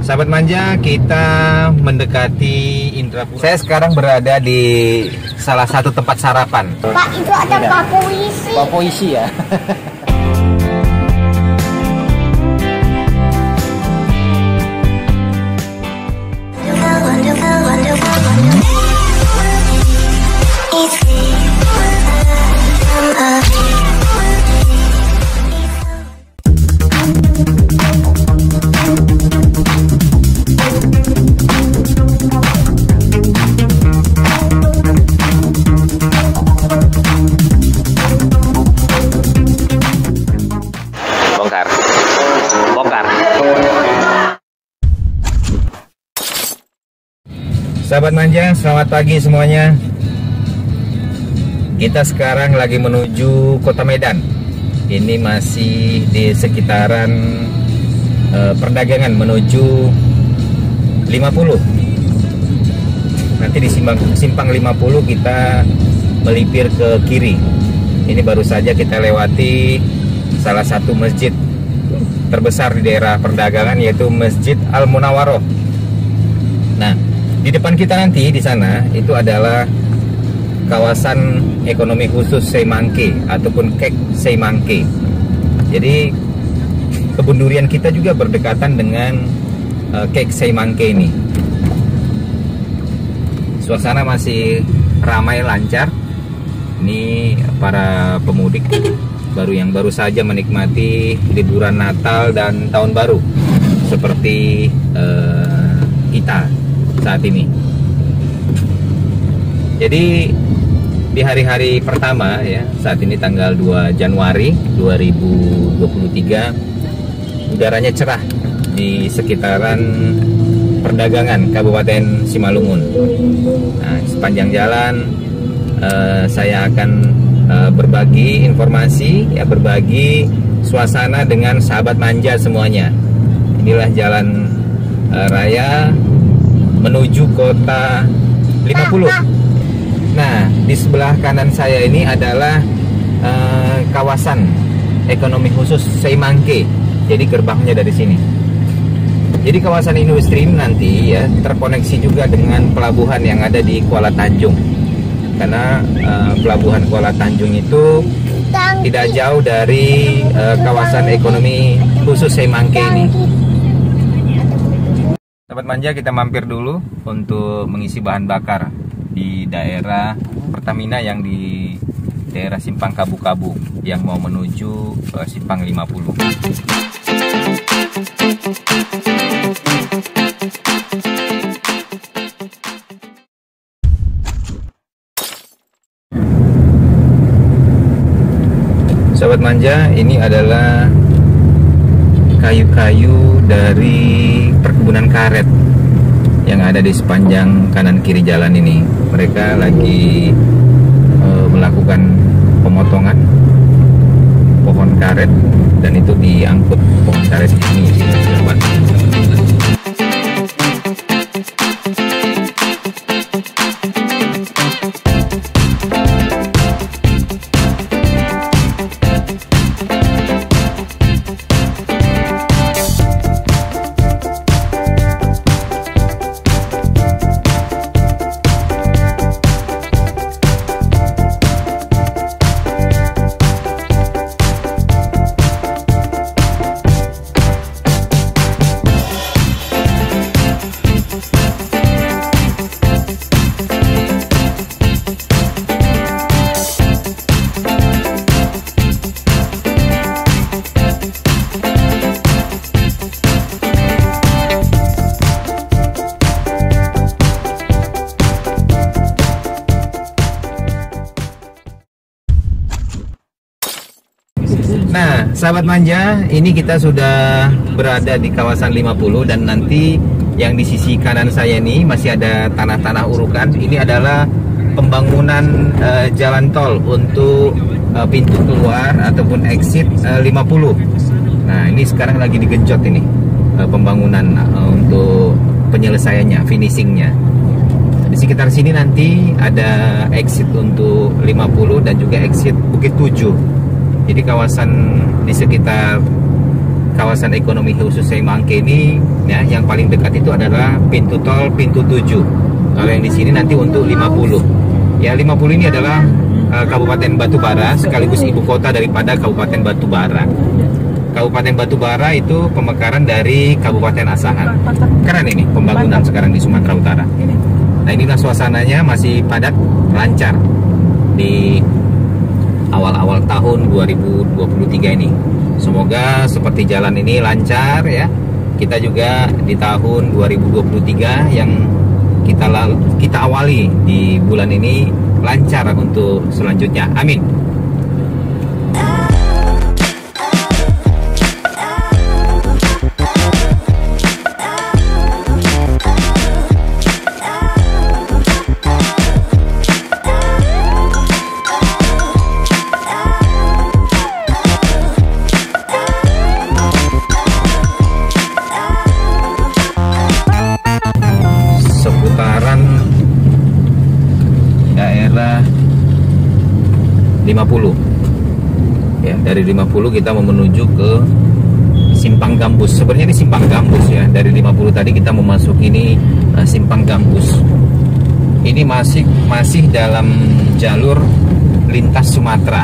Sahabat manja, kita mendekati Indrapura. Saya sekarang berada di salah satu tempat sarapan. Pak, itu ada papoisi. Papoisi ya. Bongkar. Sahabat manja, selamat pagi semuanya. Kita sekarang lagi menuju Kota Medan. Ini masih di sekitaran perdagangan menuju 50. Nanti di simpang 50 kita melipir ke kiri. Ini baru saja kita lewati salah satu masjid terbesar di daerah perdagangan, yaitu Masjid Al-Munawwaroh. Nah, di depan kita nanti di sana itu adalah kawasan ekonomi khusus Seimangke ataupun Kek Seimangke. Jadi kebun durian kita juga berdekatan dengan Kek Seimangke ini. Suasana masih ramai lancar. Ini para pemudik yang baru saja menikmati liburan Natal dan Tahun Baru seperti kita saat ini. Jadi di hari-hari pertama ya, saat ini tanggal 2 Januari 2023, udaranya cerah di sekitaran perdagangan Kabupaten Simalungun. Nah, sepanjang jalan saya akan berbagi informasi ya, berbagi suasana dengan sahabat manja semuanya. Inilah jalan raya menuju Kota 50. Nah, di sebelah kanan saya ini adalah kawasan ekonomi khusus Seimangke. Jadi gerbangnya dari sini. Jadi kawasan industri ini nanti ya terkoneksi juga dengan pelabuhan yang ada di Kuala Tanjung. Karena pelabuhan Kuala Tanjung itu tidak jauh dari kawasan ekonomi khusus Seimangke ini. Sahabat manja, kita mampir dulu untuk mengisi bahan bakar di daerah Pertamina yang di daerah Simpang Kabu-Kabu yang mau menuju Simpang 50. Sahabat manja, ini adalah kayu-kayu dari perkebunan karet yang ada di sepanjang kanan kiri jalan ini. Mereka lagi melakukan pemotongan pohon karet dan itu diangkut pohon karet ini di depan. Nah, sahabat manja, ini kita sudah berada di kawasan 50 dan nanti yang di sisi kanan saya ini masih ada tanah-tanah urukan. Ini adalah pembangunan jalan tol untuk pintu keluar ataupun exit 50. Nah, ini sekarang lagi digenjot ini pembangunan untuk penyelesaiannya, finishingnya. Di sekitar sini nanti ada exit untuk 50 dan juga exit Bukit 7. Jadi kawasan di sekitar kawasan ekonomi khusus Semangke ini ya, yang paling dekat itu adalah pintu tol pintu 7. Kalau yang di sini nanti untuk 50. Ya 50 ini adalah Kabupaten Batubara sekaligus ibu kota daripada Kabupaten Batubara. Kabupaten Batubara itu pemekaran dari Kabupaten Asahan. Keren ini pembangunan sekarang di Sumatera Utara. Nah inilah suasananya, masih padat, lancar di awal-awal tahun 2023 ini. Semoga seperti jalan ini lancar ya. Kita juga di tahun 2023 yang kita awali di bulan ini lancar untuk selanjutnya. Amin. Daerah 50 ya, dari 50 kita mau menuju ke Simpang Gambus. Sebenarnya ini Simpang Gambus ya, dari 50 tadi kita memasuki ini Simpang Gambus. Ini masih dalam jalur lintas Sumatera.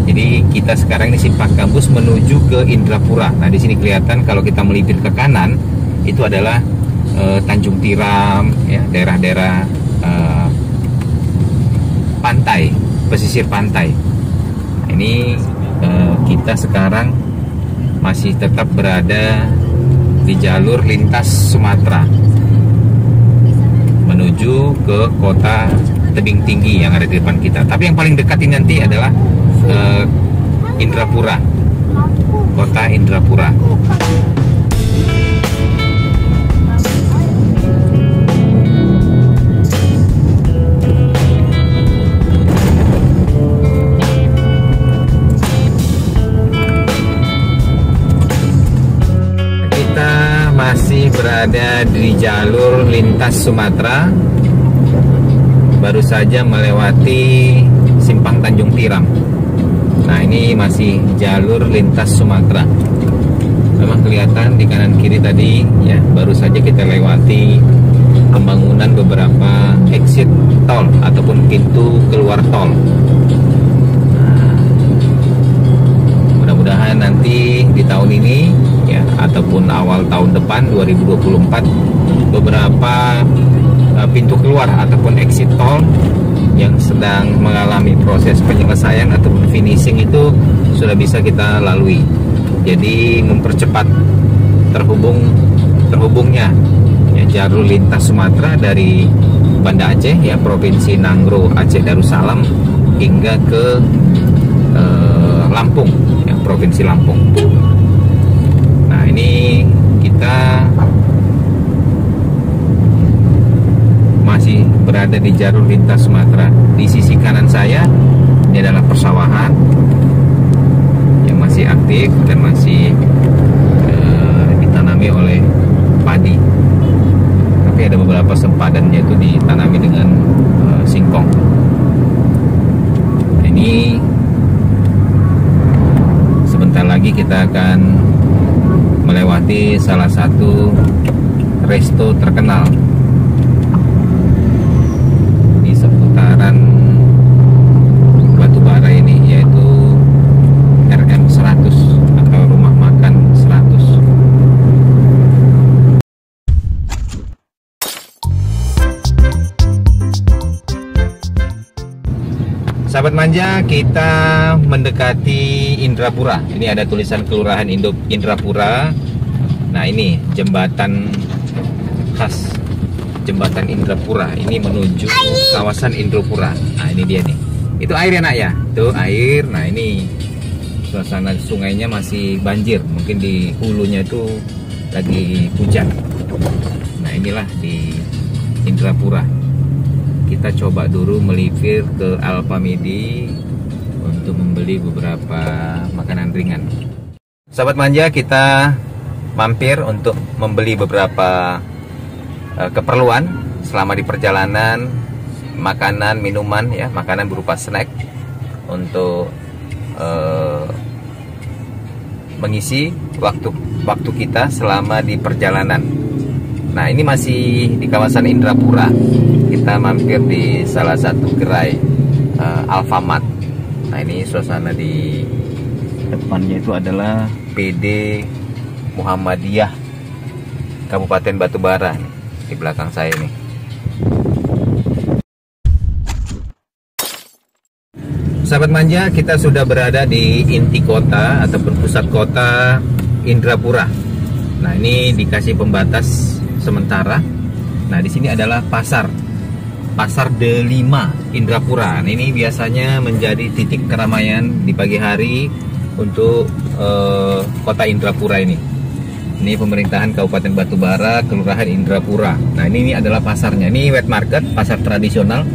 Jadi kita sekarang ini Simpang Gambus menuju ke Indrapura. Nah di sini kelihatan kalau kita melipir ke kanan itu adalah Tanjung Tiram ya, daerah-daerah pantai, pesisir pantai. Ini kita sekarang masih tetap berada di jalur lintas Sumatera menuju ke kota Tebing Tinggi yang ada di depan kita. Tapi yang paling dekat ini nanti adalah Indrapura, kota Indrapura. Masih berada di jalur lintas Sumatera, baru saja melewati Simpang Tanjung Tiram. Nah ini masih jalur lintas Sumatera. Memang kelihatan di kanan kiri tadi ya, baru saja kita lewati pembangunan beberapa exit tol ataupun pintu keluar tol. Nah, mudah-mudahan nanti di tahun ini ya, ataupun awal tahun depan 2024 beberapa pintu keluar ataupun exit tol yang sedang mengalami proses penyelesaian ataupun finishing itu sudah bisa kita lalui. Jadi mempercepat terhubungnya ya, jalur lintas Sumatera dari Banda Aceh ya, Provinsi Nanggro Aceh Darussalam hingga ke Lampung ya, Provinsi Lampung. Nah ini kita masih berada di jalur lintas Sumatera. Di sisi kanan saya ini adalah persawahan yang masih aktif dan masih ditanami oleh padi. Tapi ada beberapa sempadannya itu ditanami dengan singkong. Ini sebentar lagi kita akan melewati salah satu resto terkenal di seputaran Batubara ini, yaitu RM 100 atau Rumah Makan 100. Sahabat manja, kita mendekati Indrapura. Ini ada tulisan Kelurahan Indrapura. Nah ini jembatan khas jembatan Indrapura. Ini menuju kawasan Indrapura. Nah ini dia nih. Itu air ya nak ya? Itu air. Nah ini suasana sungainya masih banjir. Mungkin di hulunya itu lagi hujan. Nah inilah di Indrapura. Kita coba dulu melipir ke Alpamidi untuk membeli beberapa makanan ringan. Sahabat manja, kita mampir untuk membeli beberapa keperluan selama di perjalanan, makanan, minuman ya, makanan berupa snack untuk mengisi waktu kita selama di perjalanan. Nah, ini masih di kawasan Indrapura. Kita mampir di salah satu gerai Alfamart. Nah, ini suasana di depannya itu adalah PD Muhammadiyah Kabupaten Batubara nih, di belakang saya nih. Sahabat manja, kita sudah berada di inti kota ataupun pusat kota Indrapura. Nah, ini dikasih pembatas sementara. Nah, di sini adalah pasar Delima Indrapura. Nah, ini biasanya menjadi titik keramaian di pagi hari untuk kota Indrapura ini. Ini pemerintahan Kabupaten Batubara, Kelurahan Indrapura. Nah, ini adalah pasarnya. Ini wet market, pasar tradisional.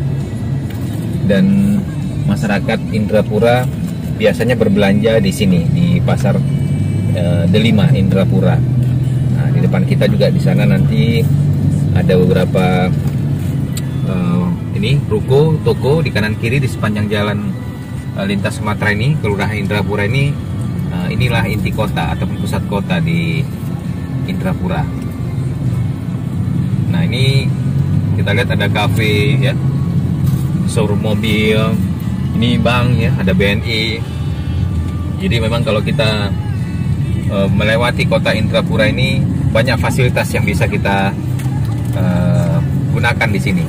Dan masyarakat Indrapura biasanya berbelanja di sini, di pasar Delima Indrapura. Nah, di depan kita juga di sana nanti ada beberapa ini ruko, toko di kanan kiri di sepanjang jalan lintas Sumatera ini, Kelurahan Indrapura ini. Inilah inti kota ataupun pusat kota di Indrapura. Nah, ini kita lihat ada kafe ya, showroom mobil. Ini bank ya, ada BNI. Jadi memang kalau kita melewati kota Indrapura ini banyak fasilitas yang bisa kita gunakan di sini.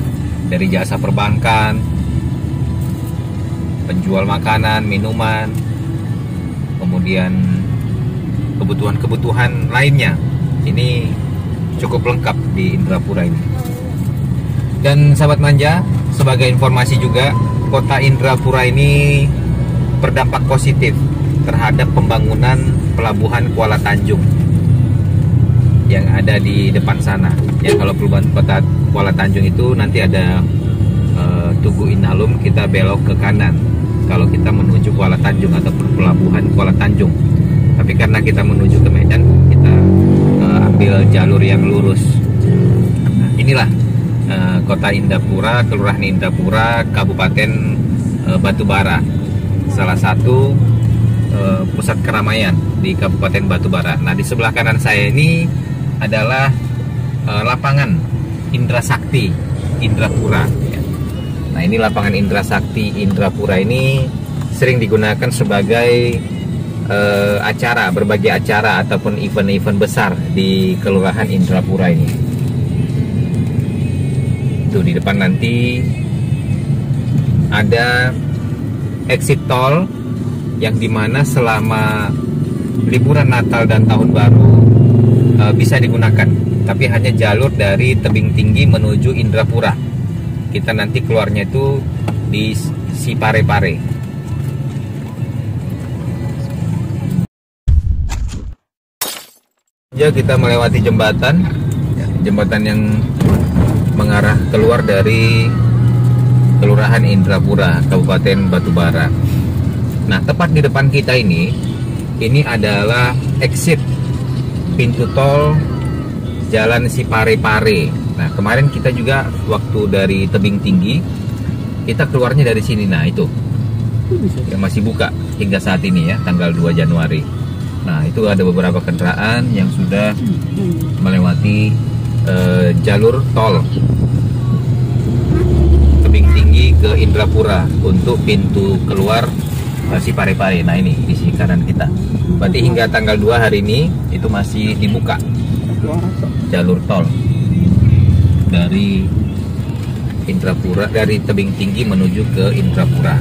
Dari jasa perbankan, penjual makanan, minuman, kemudian kebutuhan-kebutuhan lainnya. Ini cukup lengkap di Indrapura ini. Dan sahabat manja, sebagai informasi juga, kota Indrapura ini berdampak positif terhadap pembangunan pelabuhan Kuala Tanjung yang ada di depan sana. Ya, kalau pelabuhan kota Kuala Tanjung itu nanti ada Tugu Inalum, kita belok ke kanan kalau kita menuju Kuala Tanjung ataupun pelabuhan Kuala Tanjung. Tapi karena kita menuju ke Medan, kita ambil jalur yang lurus. Nah, inilah kota Indrapura, Kelurahan Indrapura, Kabupaten Batubara. Salah satu pusat keramaian di Kabupaten Batubara. Nah, di sebelah kanan saya ini adalah lapangan Indra Sakti Indrapura. Nah, ini lapangan Indra Sakti Indrapura ini sering digunakan sebagai berbagai acara ataupun event-event besar di Kelurahan Indrapura ini. Tuh di depan nanti ada exit tol yang dimana selama liburan Natal dan Tahun Baru bisa digunakan, tapi hanya jalur dari Tebing Tinggi menuju Indrapura. Kita nanti keluarnya itu di Siparepare. Ya, kita melewati jembatan yang mengarah keluar dari Kelurahan Indrapura, Kabupaten Batubara. Nah, tepat di depan kita ini adalah exit pintu tol Jalan Siparepare. Nah, kemarin kita juga waktu dari Tebing Tinggi, kita keluarnya dari sini. Nah, itu yang masih buka hingga saat ini ya, tanggal 2 Januari. Nah, itu ada beberapa kendaraan yang sudah melewati jalur tol Tebing Tinggi ke Indrapura untuk pintu keluar Siparepare. Nah, ini di sisi kanan kita. Berarti hingga tanggal 2 hari ini itu masih dibuka jalur tol dari Indrapura, dari Tebing Tinggi menuju ke Indrapura.